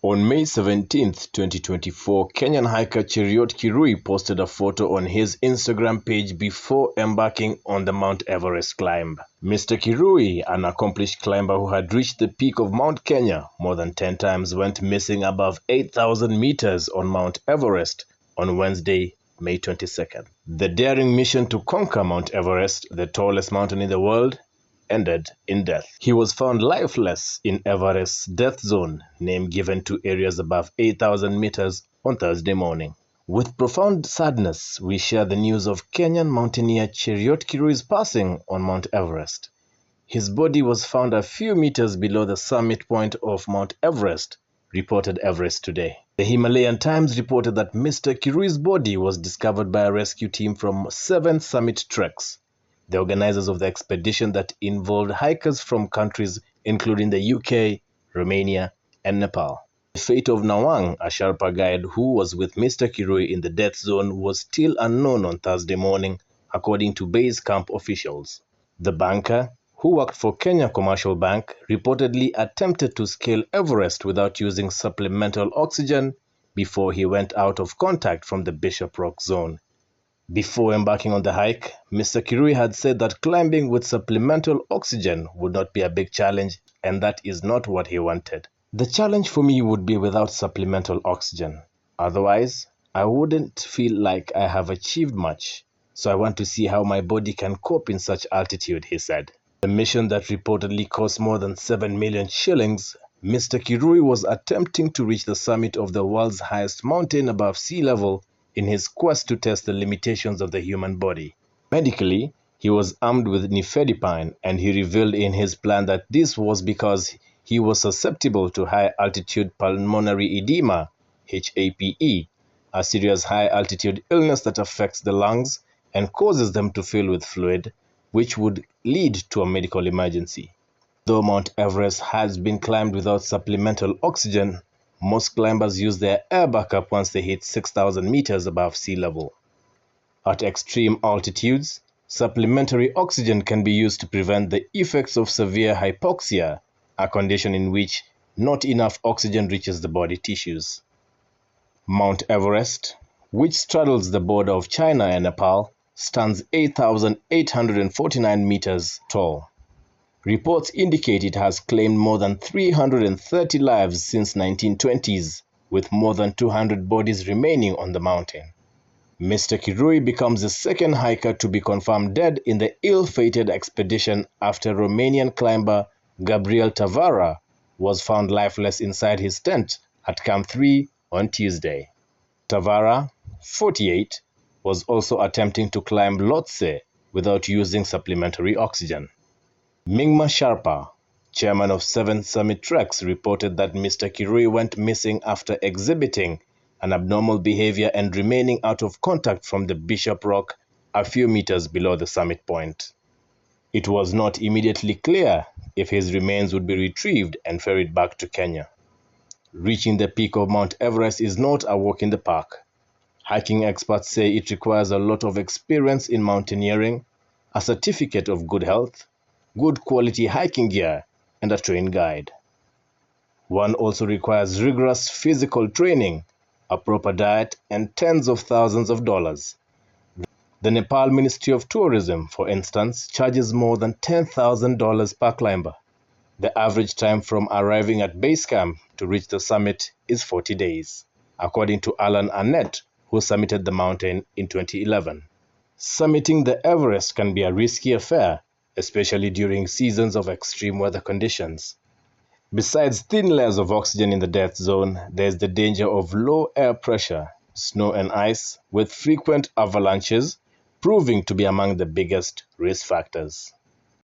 On May 17, 2024, Kenyan hiker Cheruiyot Kirui posted a photo on his Instagram page before embarking on the Mount Everest climb. Mr. Kirui, an accomplished climber who had reached the peak of Mount Kenya more than 10 times, went missing above 8,000 meters on Mount Everest on Wednesday, May 22nd. The daring mission to conquer Mount Everest, the tallest mountain in the world, ended in death. He was found lifeless in Everest's death zone, name given to areas above 8,000 meters on Thursday morning. With profound sadness, we share the news of Kenyan mountaineer Cheruiyot Kirui's passing on Mount Everest. His body was found a few meters below the summit point of Mount Everest, reported Everest Today. The Himalayan Times reported that Mr. Kirui's body was discovered by a rescue team from 7 summit treks, the organizers of the expedition that involved hikers from countries including the UK, Romania, and Nepal. The fate of Nawang, a Sherpa guide who was with Mr. Kirui in the death zone, was still unknown on Thursday morning, according to base camp officials. The banker, who worked for Kenya Commercial Bank, reportedly attempted to scale Everest without using supplemental oxygen before he went out of contact from the Bishop Rock zone. Before embarking on the hike, Mr. Kirui had said that climbing with supplemental oxygen would not be a big challenge, and that is not what he wanted. The challenge for me would be without supplemental oxygen. Otherwise, I wouldn't feel like I have achieved much. So I want to see how my body can cope in such altitude, he said. The mission that reportedly cost more than 7 million shillings, Mr. Kirui was attempting to reach the summit of the world's highest mountain above sea level in his quest to test the limitations of the human body. Medically, he was armed with nifedipine, and he revealed in his plan that this was because he was susceptible to high-altitude pulmonary edema, HAPE, a serious high-altitude illness that affects the lungs and causes them to fill with fluid, which would lead to a medical emergency. Though Mount Everest has been climbed without supplemental oxygen, most climbers use their air backup once they hit 6,000 meters above sea level. At extreme altitudes, supplementary oxygen can be used to prevent the effects of severe hypoxia, a condition in which not enough oxygen reaches the body tissues. Mount Everest, which straddles the border of China and Nepal, stands 8,849 meters tall. Reports indicate it has claimed more than 330 lives since 1920s, with more than 200 bodies remaining on the mountain. Mr. Kirui becomes the second hiker to be confirmed dead in the ill-fated expedition after Romanian climber Gabriel Tavara was found lifeless inside his tent at Camp 3 on Tuesday. Tavara, 48, was also attempting to climb Lhotse without using supplementary oxygen. Mingma Sharpa, chairman of 7 summit treks, reported that Mr. Kirui went missing after exhibiting an abnormal behavior and remaining out of contact from the Bishop Rock a few meters below the summit point. It was not immediately clear if his remains would be retrieved and ferried back to Kenya. Reaching the peak of Mount Everest is not a walk in the park. Hiking experts say it requires a lot of experience in mountaineering, a certificate of good health, good quality hiking gear, and a trained guide. One also requires rigorous physical training, a proper diet, and tens of thousands of dollars. The Nepal Ministry of Tourism, for instance, charges more than $10,000 per climber. The average time from arriving at base camp to reach the summit is 40 days, according to Alan Arnett, who summited the mountain in 2011. Summiting the Everest can be a risky affair, especially during seasons of extreme weather conditions. Besides thin layers of oxygen in the death zone, there is the danger of low air pressure, snow and ice, with frequent avalanches proving to be among the biggest risk factors.